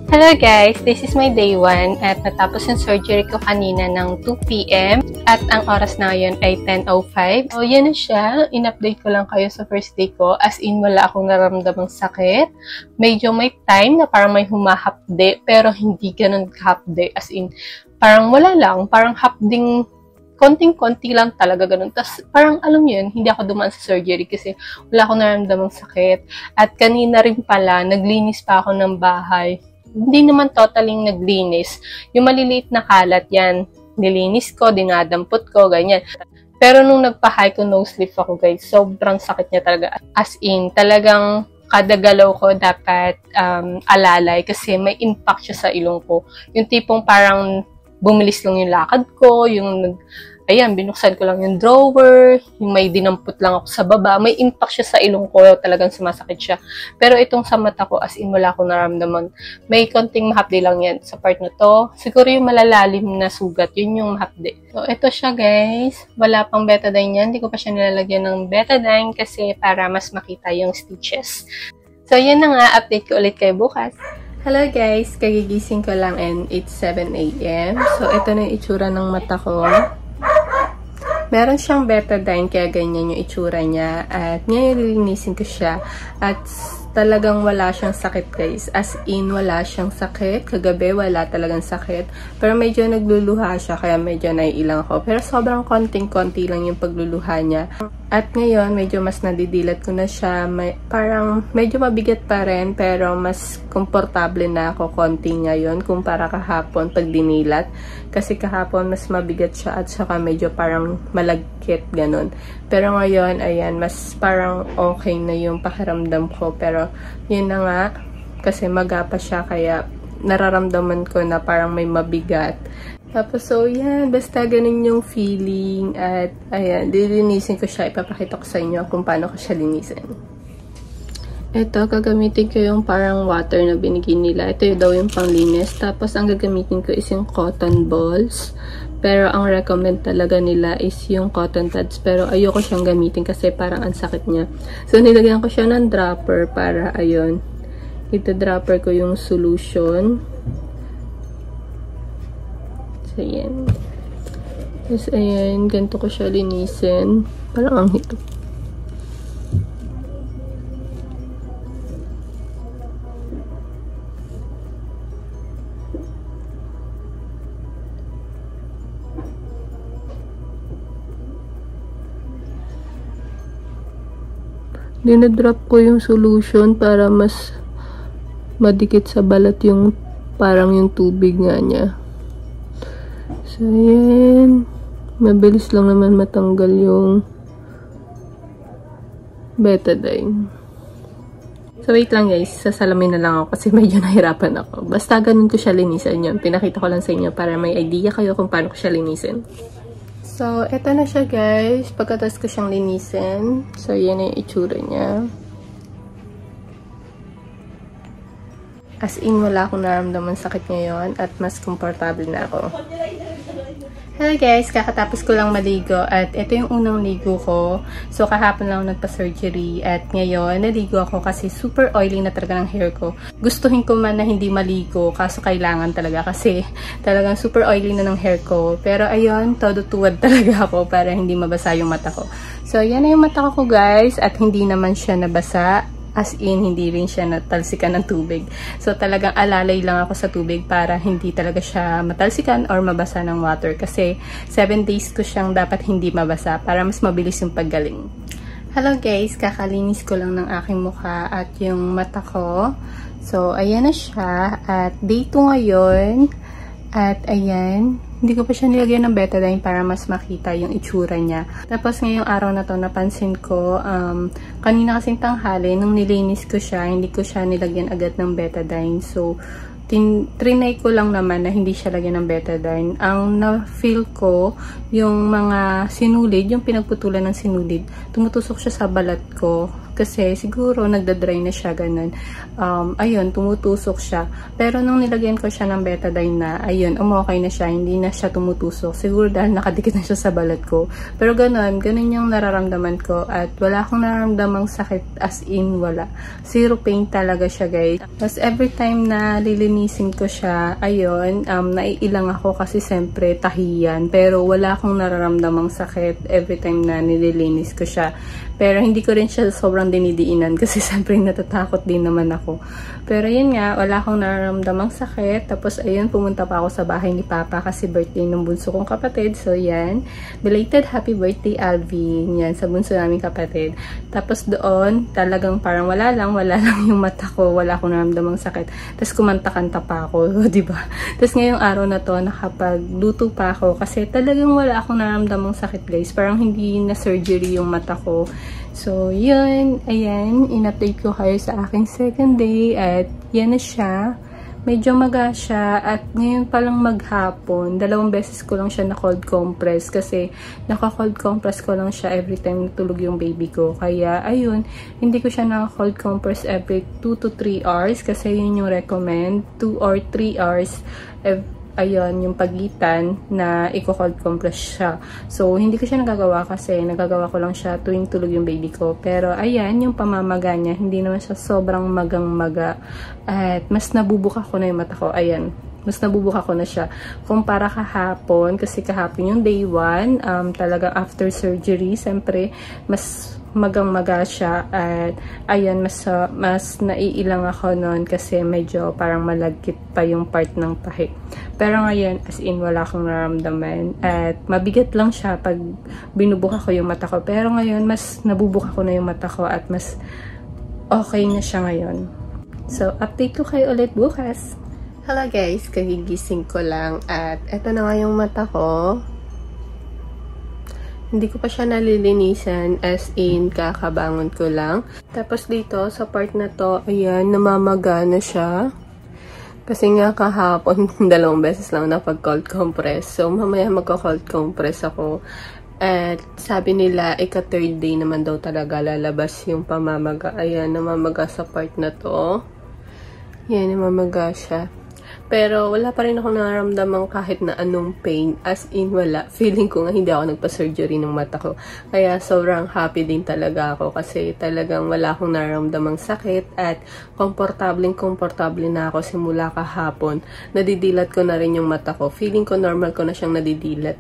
Hello guys! This is my day 1 at natapos yung surgery ko kanina ng 2 PM at ang oras na ngayon ay 10:05. So yan na siya. In-update ko lang kayo sa first day ko as in wala akong nararamdamang sakit. Medyo may time na parang may humahapde pero hindi ganun kahapde as in parang wala lang. Parang hapding konting-konti lang talaga ganun. Tapos parang alam niyo yun, hindi ako dumaan sa surgery kasi wala akong nararamdamang sakit. At kanina rin pala, naglinis pa ako ng bahay. Hindi naman totaling naglinis. Yung maliliit na kalat yan, nilinis ko, dinadampot ko, ganyan. Pero nung nagpa-high ko nose lift ako guys, sobrang sakit niya talaga. As in, talagang kada galaw ko dapat alalay kasi may impact siya sa ilong ko. Yung tipong parang bumilis lang yung lakad ko, yung ayan, binuksan ko lang yung drawer, yung may dinampot lang ako sa baba, may impact siya sa ilong ko, talagang sumasakit siya. Pero itong sa mata ko, as in, wala akong naramdaman. May konting mahapdi lang yan sa part na to. Siguro yung malalalim na sugat, yun yung mahapdi. So, ito siya guys. Wala pang betadine yan. Hindi ko pa siya nilalagyan ng betadine kasi para mas makita yung stitches. So, yan na nga. Update ko ulit kayo bukas. Hello guys! Kagigising ko lang and it's 7 AM. So, ito na yung itsura ng mata ko. Meron siyang betadine kaya ganyan yung itsura niya. At ngayon lilinisin ko siya. At talagang wala siyang sakit guys. As in, wala siyang sakit. Kagabi, wala talagang sakit. Pero medyo nagluluha siya kaya medyo naiilang ako. Pero sobrang konting-konti lang yung pagluluha niya. At ngayon, medyo mas nadidilat ko na siya. Parang medyo mabigat pa rin pero mas komportable na ako konti ngayon kumpara kahapon pag dinilat. Kasi kahapon mas mabigat siya at saka medyo parang malagkit, ganun. Pero ngayon, ayan, mas parang okay na yung pakiramdam ko. Pero yun na nga, kasi magapa siya kaya nararamdaman ko na parang may mabigat. Tapos, so, yan. Basta ganun yung feeling. At, ayan, lilinisin ko siya. Ipapakita ko sa inyo kung paano ko siya linisin. Ito, gagamitin ko yung parang water na binigay nila. Ito yung daw yung panglinis. Tapos, ang gagamitin ko is yung cotton balls. Pero, ang recommend talaga nila is yung cotton pads. Pero, ayoko siyang gamitin kasi parang ang sakit niya. So, nilagyan ko siya ng dropper para, ayun, ito-dropper ko yung solution. So, ayan. Tapos, ayan, ganito ko siya linisin. Parang ang hito. Dinadrop ko yung solution para mas madikit sa balat yung parang yung tubig nga niya. So, ayan. Mabilis lang naman matanggal yung betadine. So, wait lang guys. Sasalamin na lang ako kasi medyo nahirapan ako. Basta ganun ko siya linisin yun. Pinakita ko lang sa inyo para may idea kayo kung paano ko siya linisin. So, eto na siya guys. Pagkatapos ko siyang linisin. So, yan na yung itsura niya. As in, wala akong naramdaman sakit ngayon at mas komportable na ako. Hello guys! Kakatapos ko lang maligo at ito yung unang ligo ko. So, kahapon lang ako nagpa-surgery at ngayon, naligo ako kasi super oily na talaga ng hair ko. Gustuhin ko man na hindi maligo kaso kailangan talaga kasi talagang super oily na ng hair ko. Pero ayun, todo tuwad talaga ako para hindi mabasa yung mata ko. So, yan na yung mata ko guys at hindi naman siya nabasa. As in, hindi rin siya natalsikan ng tubig. So, talagang alalay lang ako sa tubig para hindi talaga siya matalsikan or mabasa ng water. Kasi, 7 days ko siyang dapat hindi mabasa para mas mabilis yung paggaling. Hello guys! Kakalinis ko lang ng aking mukha at yung mata ko. So, ayan na siya. At day 2 ngayon. At ayan. Hindi ko pa siya nilagyan ng betadine para mas makita yung itsura niya. Tapos ngayong araw na to napansin ko, kanina kasing tanghali, nung nilinis ko siya, hindi ko siya nilagyan agad ng betadine. So, trinay ko lang naman na hindi siya lagyan ng betadine. Ang na-feel ko, yung mga sinulid, yung pinagputulan ng sinulid, tumutusok siya sa balat ko. kasi siguro nagda-dry na siya, ganun. Ayun, tumutusok siya. Pero nung nilagyan ko siya ng betadine na, ayun, umokay na siya, hindi na siya tumutusok. Siguro dahil nakadikit na siya sa balat ko. Pero ganun yung nararamdaman ko at wala akong nararamdamang sakit, as in wala. Zero pain talaga siya, guys. Tapos every time na lilinisin ko siya, ayun, naiilang ako kasi siyempre tahiyan. Pero wala akong nararamdamang sakit every time na nililinis ko siya. Pero hindi ko rin siya sobrang dinidiinan kasi siyempre natatakot din naman ako. Pero yun nga, wala akong nararamdamang sakit. Tapos ayun, pumunta pa ako sa bahay ni Papa kasi birthday ng bunso kong kapatid. So yan, belated happy birthday Alvin. Yan, sa bunso namin kapatid. Tapos doon, talagang parang wala lang yung mata ko. Wala akong nararamdamang sakit. Tapos kumanta-kanta pa ako, diba? Tapos ngayong araw na to, nakapagluto pa ako kasi talagang wala akong nararamdamang sakit, guys. Parang hindi na surgery yung mata ko. So, yun. Ayan. In-update ko kayo sa aking second day. At yan na siya. Medyo maga siya. At ngayon palang maghapon, 2 beses ko lang siya na cold compress. Kasi naka-cold compress ko lang siya every time natulog yung baby ko. Kaya, ayun. Hindi ko siya naka-cold compress every 2 to 3 hours. Kasi yun yung recommend. 2 or 3 hours ayun, yung pagitan na i-cold compress siya. So, hindi ko siya nagagawa kasi nagagawa ko lang siya tuwing tulog yung baby ko. Pero, ayan, yung pamamaga niya, hindi naman siya sobrang magang-maga. At mas nabubuka ko na yung mata ko. Ayan, mas nabubuka ko na siya. Kumpara kahapon, kasi kahapon yung day 1, talagang after surgery, siyempre, mas magang-maga siya at ayan, mas naiilang ako noon kasi medyo parang malagkit pa yung part ng tahi. Pero ngayon, as in, wala akong nararamdaman at mabigat lang siya pag binubuka ko yung mata ko. Pero ngayon, mas nabubuka ko na yung mata ko at mas okay na siya ngayon. So, update ko kayo ulit bukas. Hello guys, kagigising ko lang at eto na nga yung mata ko. Hindi ko pa siya nalilinisan, as in, kakabangon ko lang. Tapos dito, sa part na to, ayan, namamaga na siya. Kasi nga kahapon, 2 beses lang napag-cold compress. So, mamaya magka-cold compress ako. At sabi nila, ika-3rd day naman daw talaga lalabas yung pamamaga. Ayan, namamaga sa part na to. Ayan, namamaga siya. Pero wala pa rin ako nararamdaman kahit na anong pain. As in, wala. Feeling ko nga hindi ako nagpa-surgery ng mata ko. Kaya sobrang happy din talaga ako kasi talagang wala akong nararamdamang sakit at komportable na ako simula kahapon. Nadidilat ko na rin yung mata ko. Feeling ko normal ko na siyang nadidilat.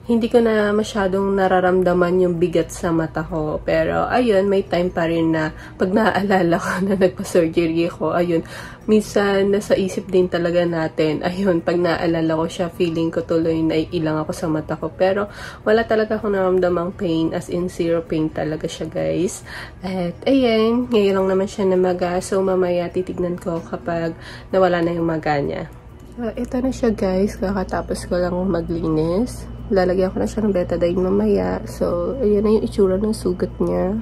Hindi ko na masyadong nararamdaman yung bigat sa mata ko. Pero, ayun, may time pa rin na pag naaalala ko na nagpa-surgery ko, ayun, minsan nasa isip din talaga natin. Ayun, pag naaalala ko siya, feeling ko tuloy na ilang ako sa mata ko. Pero, wala talaga akong nararamdamang pain, as in zero pain talaga siya, guys. At, ayun, ngayon lang naman siya namaga. So, mamaya titignan ko kapag nawala na yung maga niya. Ito na siya, guys. Kakatapos ko lang maglinis. Lalagyan ko na siya ng betadine mamaya. So, ayan na yung itsura ng sugat niya.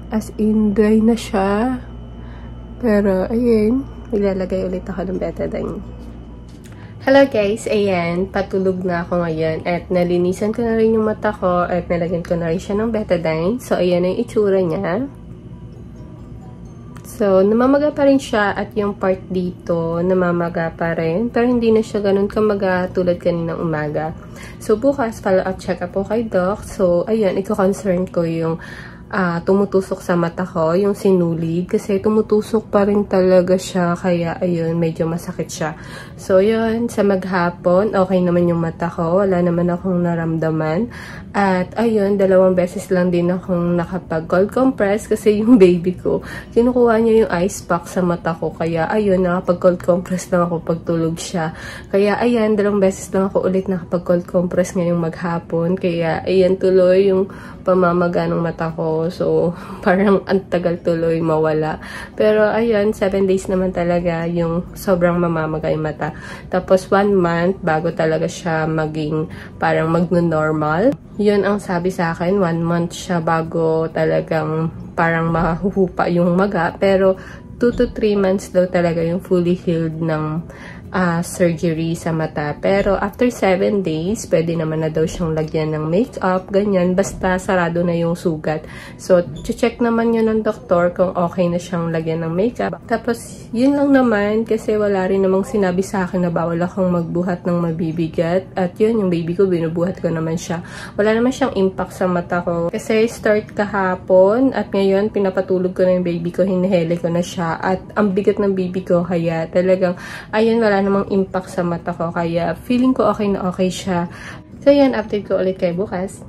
As in, dry na siya. Pero, ayan. Ilalagay ulit ako ng betadine. Hello guys, ayan. Patulog na ako ngayon. At nalinisan ko na rin yung mata ko. At nalagyan ko na rin siya ng betadine. So, ayan na yung itsura niya. So, namamaga pa rin siya at yung part dito, namamaga pa rin. Pero hindi na siya ganun kamaga tulad kaninang umaga. So, bukas, follow-up check-up po kay Doc. So, ayun, iko-concern ko yung tumutusok sa mata ko, yung sinulid. Kasi tumutusok pa rin talaga siya. Kaya, ayun, medyo masakit siya. So, yun, sa maghapon, okay naman yung mata ko. Wala naman akong naramdaman. At, ayun, 2 beses lang din akong nakapag-cold compress. Kasi yung baby ko, kinukuha niya yung ice pack sa mata ko. Kaya, ayun, nakapag-cold compress lang ako pagtulog siya. Kaya, ayan, 2 beses lang ako ulit nakapag-cold compress ngayong maghapon. Kaya, ayan, tuloy yung pamamaga ng mata ko. So, parang ang tagal tuloy mawala. Pero, ayun, 7 days naman talaga yung sobrang mamamaga yung mata. Tapos, 1 month bago talaga siya maging parang magno-normal. Yun ang sabi sa akin, 1 month siya bago talagang parang mahuhupa yung maga. Pero, 2 to 3 months daw talaga yung fully healed ng surgery sa mata. Pero after 7 days, pwede naman na daw siyang lagyan ng makeup, ganyan, basta sarado na yung sugat. So, check naman yun ng doktor kung okay na siyang lagyan ng makeup. Tapos, yun lang naman, kasi wala rin namang sinabi sa akin na bawal akong magbuhat ng mabibigat. At yun, yung baby ko, binubuhat ko naman siya. Wala naman siyang impact sa mata ko. Kasi start kahapon, at ngayon, pinapatulog ko na yung baby ko, hinihele ko na siya. At ang bigat ng baby ko, kaya talagang, ayun, wala namang impact sa mata ko. Kaya feeling ko okay na okay siya. So, yan, update ko ulit kayo bukas.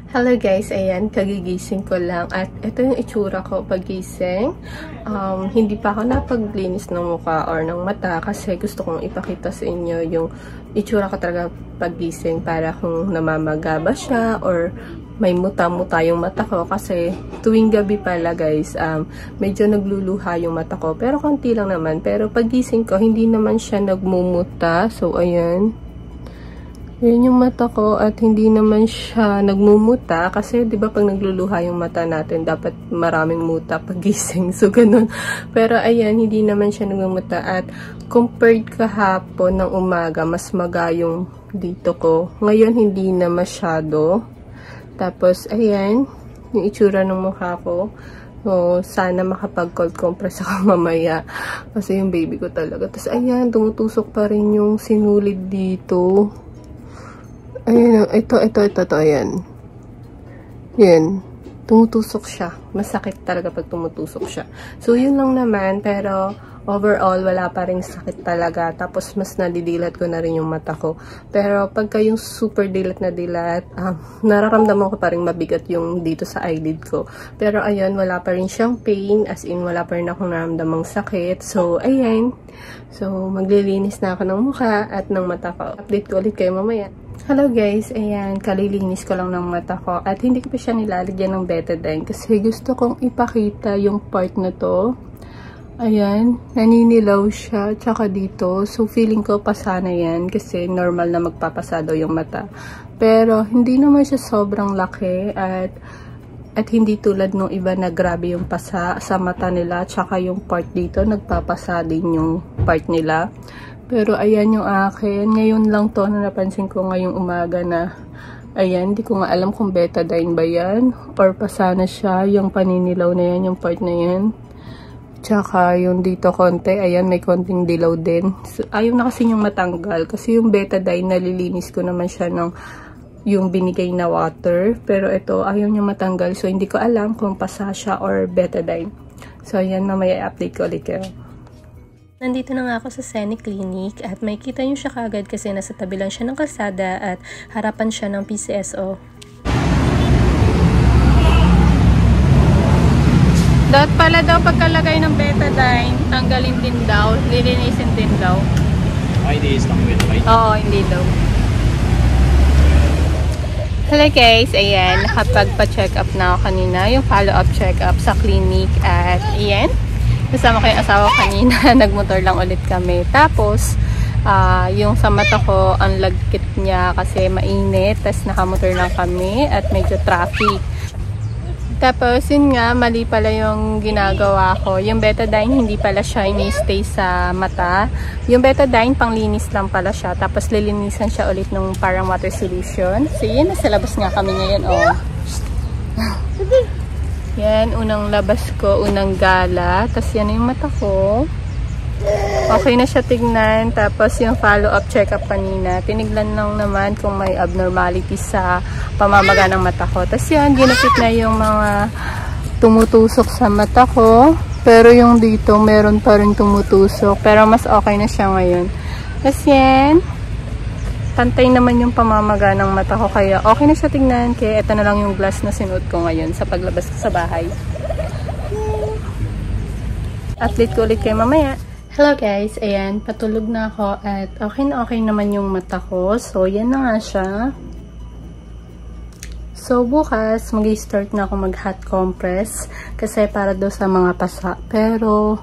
Hello guys, ayan, kagigising ko lang. At ito yung itsura ko pagising. Hindi pa ako napaglinis ng mukha or ng mata kasi gusto kong ipakita sa inyo yung itsura ko talaga pagising para kung namamaga ba siya or may muta-muta yung mata ko kasi tuwing gabi pala guys, medyo nagluluha yung mata ko. Pero konti lang naman. Pero pagising ko, hindi naman siya nagmumuta. So, ayan. Yan yung mata ko at hindi naman siya nagmumuta kasi 'di ba pag nagluluha yung mata natin dapat maraming muta pagising. So, ganun. Pero ayan, hindi naman siya nagmumuta at compared kahapon ng umaga, mas maga yung dito ko. Ngayon, hindi na masyado. Tapos, ayan, yung itsura ng mukha ko. So, sana makapag-cold compress ako mamaya. Kasi yung baby ko talaga. Tapos, ayan, tumutusok pa rin yung sinulid dito. Ayan, ito, ayan. Yan. Tumutusok siya. Masakit talaga pag tumutusok siya. So, yun lang naman. Pero, overall, wala pa rin sakit talaga. Tapos, mas nadidilat ko na rin yung mata ko. Pero, pagka yung super dilat na dilat, nararamdaman ko pa rin mabigat yung dito sa eyelid ko. Pero, ayun, wala pa rin siyang pain. As in, wala pa rin akong naramdamang sakit. So, ayan. So, maglilinis na ako ng mukha at ng mata ko. Update ko ulit kayo mamaya. Hello guys, ayan, kalilinis ko lang ng mata ko at hindi ko pa siya nilalagyan ng betadine kasi gusto kong ipakita yung part na to. Ayan, naninilaw siya, tsaka dito. So, feeling ko pasa na yan kasi normal na magpapasa daw yung mata. Pero, hindi naman siya sobrang laki at hindi tulad nung iba na grabe yung pasa sa mata nila. Tsaka yung part dito, nagpapasa din yung part nila. Pero, ayan yung akin. Ngayon lang to na napansin ko ngayong umaga na, ayan, hindi ko nga alam kung betadine ba yan or pasa na siya. Yung paninilaw na yan, yung part na yan. Tsaka yung dito konti, ayan, may konting dilaw din. So, ayaw na kasi yung matanggal. Kasi yung betadine, nalilinis ko naman siya ng yung binigay na water. Pero ito, ayaw niya matanggal. So, hindi ko alam kung pasa siya or betadine. So, ayan, mamaya update ko ulit kayo. Nandito na nga ako sa Seni Clinic at may kita nyo siya kagad kasi nasa tabi lang siya ng kalsada at harapan siya ng PCSO. Dapat pala daw pagkalagay ng betadine, tanggalin din daw, lilinisin din daw. Ay, hindi is lang with white? Oo, hindi daw. Hello guys, ayan, nakapagpa-check up na ako kanina, yung follow-up check up sa clinic at ayan. Kasama ko yung asawa kanina, nagmotor lang ulit kami. Tapos, yung sa mata ko, ang lagkit niya kasi mainit. Tapos, nakamotor lang kami at medyo traffic. Tapos, yun nga, mali pala yung ginagawa ko. Yung betadine, hindi pala siya ini-stay sa mata. Yung betadine, panglinis lang pala siya. Tapos, lilinisan siya ulit ng parang water solution. So, yun, nasa labas nga kami ngayon, oh. Yan, unang labas ko, unang gala. Tapos yan yung mata ko. Okay na siya tignan. Tapos yung follow-up check-up kanina. Tinignan lang naman kung may abnormality sa pamamaga ng mata ko. Tapos yan, ginupit na yung mga tumutusok sa mata ko. Pero yung dito, meron pa rin tumutusok. Pero mas okay na siya ngayon. Tapos yan, pantay naman yung pamamaga ng mata ko. Kaya okay na siya tignan. Kaya ito na lang yung glass na sinuot ko ngayon sa paglabas ko sa bahay. Update ko ulit kayo mamaya. Hello guys, ayan, patulog na ako at okay naman yung mata ko. So, yan na nga siya. So, bukas, mag-start na ako mag-hot compress kasi para daw sa mga pasa. Pero,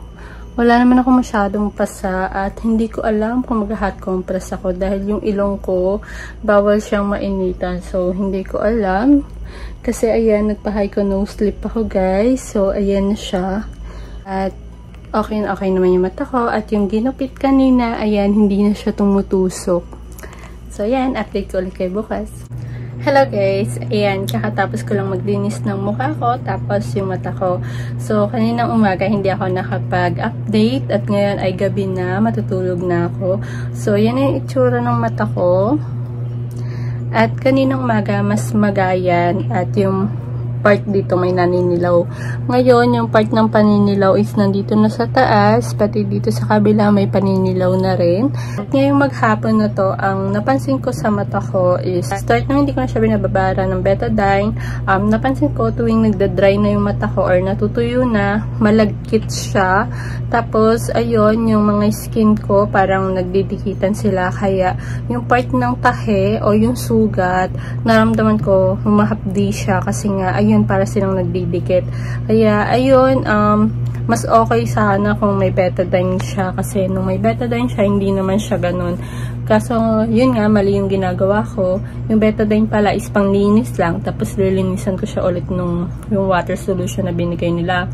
wala naman ako masyadong pasa at hindi ko alam kung mag-hot compress ako dahil yung ilong ko, bawal siyang mainitan. So, hindi ko alam. Kasi, ayan, nagpa-high ko nose slip ako guys. So, ayan na siya. At, okay na okay naman yung mata ko. At yung ginupit kanina, ayan, hindi na siya tumutusok. So, ayan, update ko ulit kayo bukas. Hello guys! Ayan, kakatapos ko lang maglinis ng mukha ko, tapos yung mata ko. So, kaninang umaga hindi ako nakapag-update at ngayon ay gabi na, matutulog na ako. So, yan yung itsura ng mata ko. At kaninang umaga, mas magayan at yung part dito may naninilaw. Ngayon, yung part ng paninilaw is nandito na sa taas, pati dito sa kabila may paninilaw na rin. At ngayong maghapon na to, ang napansin ko sa mata ko is, start na hindi ko na siya binababara ng betadine. Napansin ko tuwing nagda-dry na yung mata ko or natutuyo na, malagkit siya. Tapos, ayun, yung mga skin ko parang nagdidikitan sila. Kaya, yung part ng tahe o yung sugat, naramdaman ko humahapdi siya kasi nga, ayun, para silang nagdidikit. Kaya, ayun, mas okay sana kung may betadine siya kasi nung may betadine siya, hindi naman siya ganun. Kaso, yun nga, mali yung ginagawa ko. Yung betadine pala is panglinis lang, tapos lilinisan ko siya ulit nung yung water solution na binigay nila.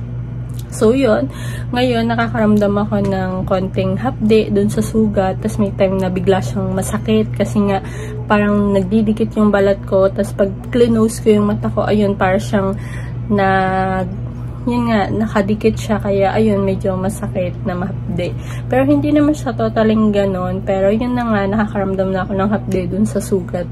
So, yun. Ngayon, nakakaramdam ako ng konting hapde dun sa sugat. Tapos, may time na bigla siyang masakit. Kasi nga, parang nagdidikit yung balat ko. Tapos, pag clinose ko yung mata ko, ayun, parang siyang yun nga, nakadikit siya. Kaya, ayun, medyo masakit na mahapde. Pero, hindi naman siya totaling ganon. Pero, yun na nga, nakakaramdam na ako ng hapde dun sa sugat.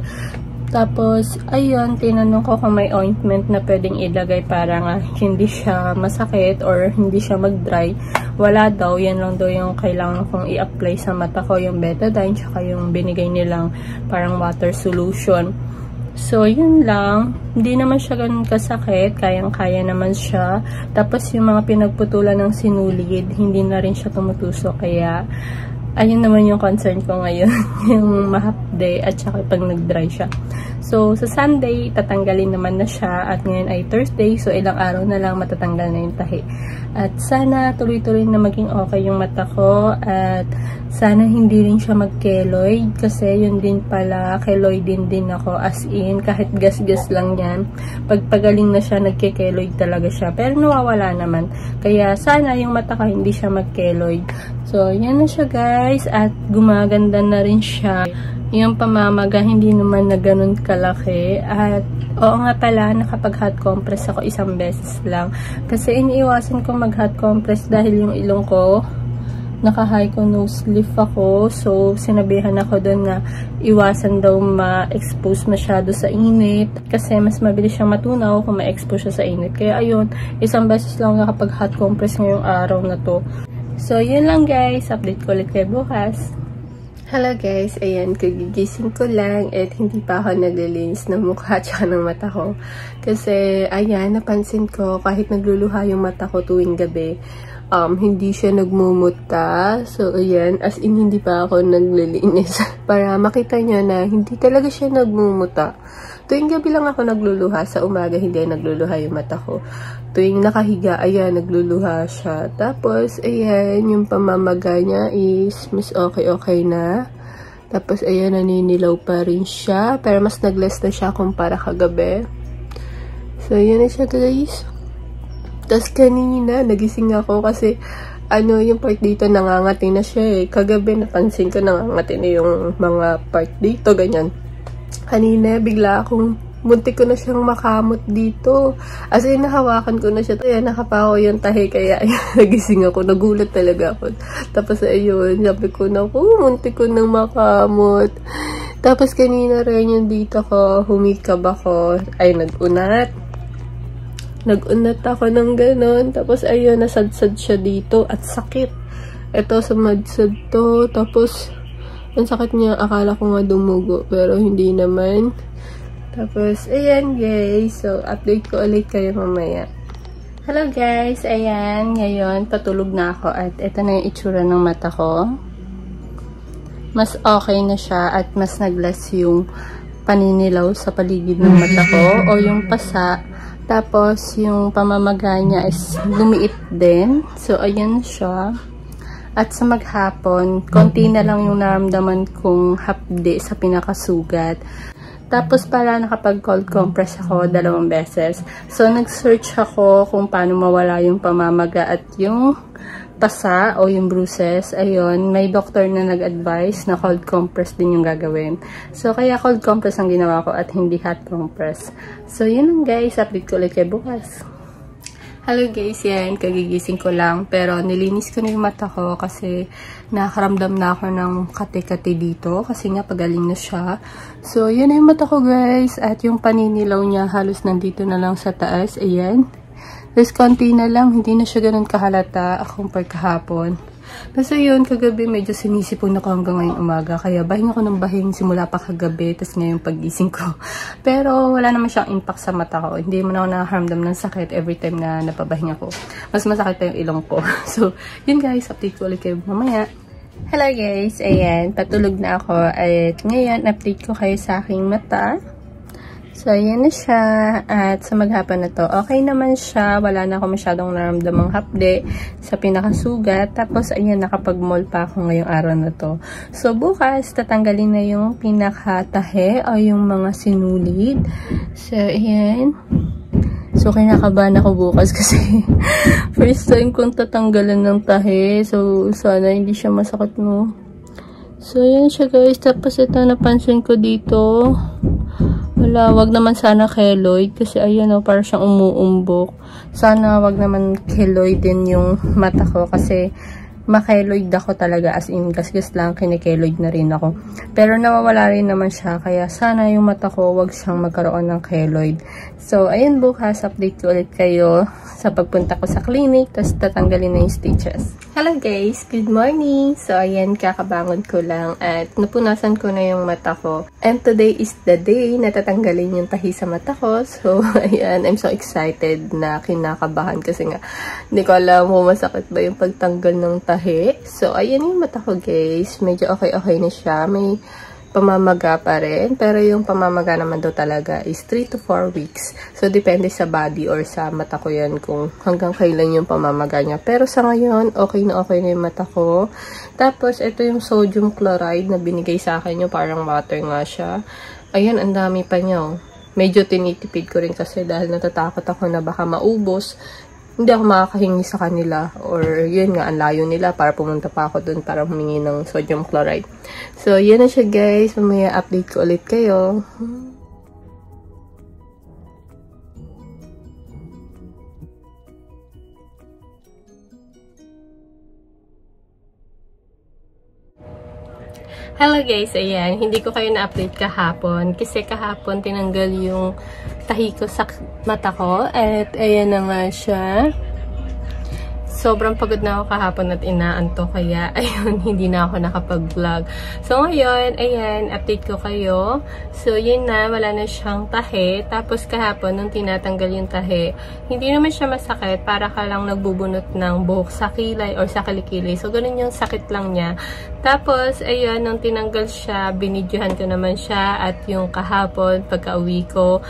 Tapos, ayun, tinanong ko kung may ointment na pwedeng ilagay para nga hindi siya masakit or hindi siya mag-dry. Wala daw, yan lang daw yung kailangan kong i-apply sa mata ko, yung betadine, tsaka yung binigay nilang parang water solution. So, yun lang. Hindi naman siya ganun kasakit, kayang-kaya naman siya. Tapos, yung mga pinagputulan ng sinulid, hindi na rin siya tumutusok, kaya ayun naman yung concern ko ngayon, yung mahapde at saka pag nag-dry siya. So, sa Sunday, tatanggalin naman na siya at ngayon ay Thursday, so ilang araw na lang matatanggal na yung tahi. At sana tuloy-tuloy na maging okay yung mata ko at sana hindi rin siya mag-keloid kasi yun din pala, keloid din ako as in, kahit gas-gas lang yan. Pag pagaling na siya, nagke-keloid talaga siya. Pero nawawala naman. Kaya sana yung mata ko hindi siya mag-keloid. So, yan na siya guys. At gumaganda na rin siya. Yung pamamaga, hindi naman na ganun kalaki. At, oo nga pala, nakapag-hot compress ako isang beses lang. Kasi iniiwasan ko mag-hot compress dahil yung ilong ko, naka-high ko nose lift ako. So, sinabihan ako doon na iwasan daw ma-expose masyado sa init. Kasi mas mabilis siyang matunaw kung ma-expose siya sa init. Kaya ayun, isang beses lang nakapag-hot compress ngayong araw na to. So, yun lang guys. Update ko ulit kayo bukas. Hello guys, ayan, kagigising ko lang at hindi pa ako naglilinis ng mukha at saka ng mata ko. Kasi, ayan, napansin ko kahit nagluluha yung mata ko tuwing gabi, hindi siya nagmumuta. So, ayan, as in hindi pa ako naglilinis. Para makita nyo na hindi talaga siya nagmumuta. Tuwing gabi lang ako nagluluha, sa umaga hindi nagluluha yung mata ko. Tuwing nakahiga, ayan, nagluluha siya. Tapos, ayan, yung pamamaga niya is mas okay na. Tapos, ayan, naninilaw pa rin siya. Pero mas nag-less na siya kumpara kagabi. So, ayan na siya guys. Tapos, kanina, nagising ako kasi yung part dito nangangati na siya eh. Kagabi, napansin ko nangangati na yung mga part dito, ganyan. Kanina, bigla akong muntik ko na siyang makamot dito. As in, nahawakan ko na siya. Ayan, nakapako yung tahi. Kaya, ayan, nagising ako. Nagulat talaga ako. Tapos, ayun, sabi ko na, muntik ko nang makamot. Tapos, kanina rin yung dito ko, humikab ako. Ay, nagunat. Nagunat ako ng ganon. Tapos, ayun, nasadsad siya dito. At sakit. Ito, sumadsad to. Tapos, ang sakit niya, akala ko nga dumugo, pero hindi naman. Tapos, ayan guys. So, update ko ulit kayo mamaya. Hello guys. Ayan, ngayon, patulog na ako. At ito na yung itsura ng mata ko. Mas okay na siya at mas nag-less yung paninilaw sa paligid ng mata ko. O yung pasa. Tapos, yung pamamaga niya is lumiit din. So, ayan siya. At sa maghapon, konti na lang yung naramdaman kong hapde sa pinakasugat. Tapos pala nakapag-cold compress ako 2 beses. So, nag-search ako kung paano mawala yung pamamaga at yung pasa o yung bruises, ayun, may doctor na nag-advise na cold compress din yung gagawin. So, kaya cold compress ang ginawa ko at hindi hot compress. So, yun lang guys. Update ko ulit kayo bukas. Hello guys, yan. Kagigising ko lang. Pero, nilinis ko na yung mata ko kasi nakaramdam na ako ng kati-kati dito. Kasi nga, pagaling na siya. So, yun na yung mata ko guys. At yung paninilaw niya halos nandito na lang sa taas. Ayan. Tapos, konti na lang. Hindi na siya ganun kahalata compare kahapon. Basta yun, kagabi medyo sinisipon ako hanggang ngayong umaga. Kaya bahing ako ng bahing simula pa kagabi. Tapos ngayong pagising ko. Pero wala naman siyang impact sa mata ko. Hindi mo na ako nakaramdam ng sakit every time na napabahing ako. Mas masakit pa yung ilong ko. So, yun guys. Update ko ulit kayo mamaya. Hello guys. Ayan. Patulog na ako. At ngayon, update ko kayo sa aking mata. So, ayan na siya. At sa maghapon na to, okay naman siya. Wala na ako masyadong naramdamang hapde sa pinakasugat. Tapos, ayan, nakapag-mall pa ako ngayong araw na to. So, bukas, tatanggalin na yung pinakatahe o yung mga sinulid. So, ayan. So, kinakabahan ako bukas kasi first time kong tatanggalan ng tahe. So, sana hindi siya masakit, no? So, ayan siya guys. Tapos, ito napansin ko dito. Wala, wag naman sana keloid kasi ayan o, parang siyang umuumbok. Sana wag naman keloid din yung mata ko kasi makeloid ako talaga, as in gasgas lang, kinikeloid na rin ako. Pero nawawala rin naman siya, kaya sana yung mata ko wag siyang magkaroon ng keloid. So, ayun, bukas update ko ulit kayo sa pagpunta ko sa clinic, tapos tatanggalin na yung stitches. Hello guys, good morning! So, ayan, kakabangon ko lang at napunasan ko na yung mata ko. And today is the day na tatanggalin yung tahi sa mata ko. So, ayan, I'm so excited na kinakabahan kasi nga, hindi ko alam kung masakit ba yung pagtanggal ng tahi. So, ayan yung mata ko guys. Medyo okay na siya. May pamamaga pa rin. Pero yung pamamaga naman daw talaga is 3 to 4 weeks. So, depende sa body or sa mata ko yan kung hanggang kailan yung pamamaga niya. Pero sa ngayon, okay na yung mata ko. Tapos, ito yung sodium chloride na binigay sa akin. Yung parang water nga siya. Ayan, ang dami pa niya. Oh. Medyo tinitipid ko rin kasi dahil natatakot ako na baka maubos. Hindi ako makakahingi sa kanila or yun nga, ang layo nila para pumunta pa ako dun para humingi ng sodium chloride. So, yun na siya guys. Mamaya update ko ulit kayo. Hello guys, ayan, hindi ko kayo na-update kahapon kasi kahapon tinanggal yung tahi ko sa mata ko at ayan na nga siya. Sobrang pagod na ako kahapon at inaantok kaya ayun, hindi na ako nakapag-vlog. So ngayon, ayan, update ko kayo. So yun na, wala na siyang tahi. Tapos kahapon, nung tinatanggal yung tahi, hindi naman siya masakit. Para ka lang nagbubunot ng buhok sa kilay or sa kilikili. So ganun yung sakit lang niya. Tapos, ayun, nung tinanggal siya, binidyohan ko naman siya. At yung kahapon, pagka-uwi ko,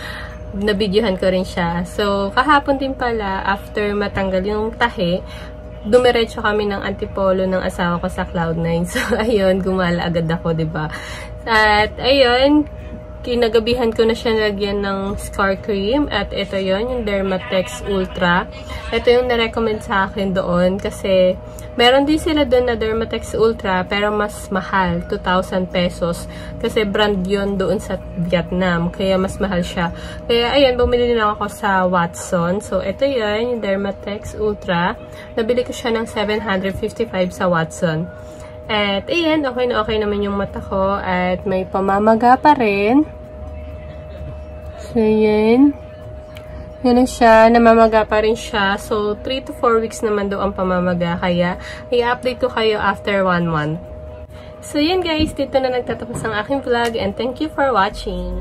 nabidyohan ko rin siya. So, kahapon din pala, after matanggal yung tahi, dumiretso kami ng antipolo ng asawa ko sa Cloud9. So, ayun, gumala agad ako, diba? At, ayun, kinagabihan ko na siya lagyan ng scar cream. At ito yon yung Dermatex Ultra. Ito yung na-recommend sa akin doon kasi meron din sila doon na Dermatex Ultra pero mas mahal, 2,000 pesos. Kasi brand yon doon sa Vietnam. Kaya mas mahal siya. Kaya ayan, bumili lang ako sa Watson. So ito yon yung Dermatex Ultra. Nabili ko siya ng 755 sa Watson. At ayan, okay naman yung mata ko. At may pamamaga pa rin. So, ayan. Yan na siya. Namamaga pa rin siya. So, 3 to 4 weeks naman daw ang pamamaga. Kaya, i-update ko kayo after 1 month. So, yan guys. Dito na nagtatapos ang aking vlog. And thank you for watching.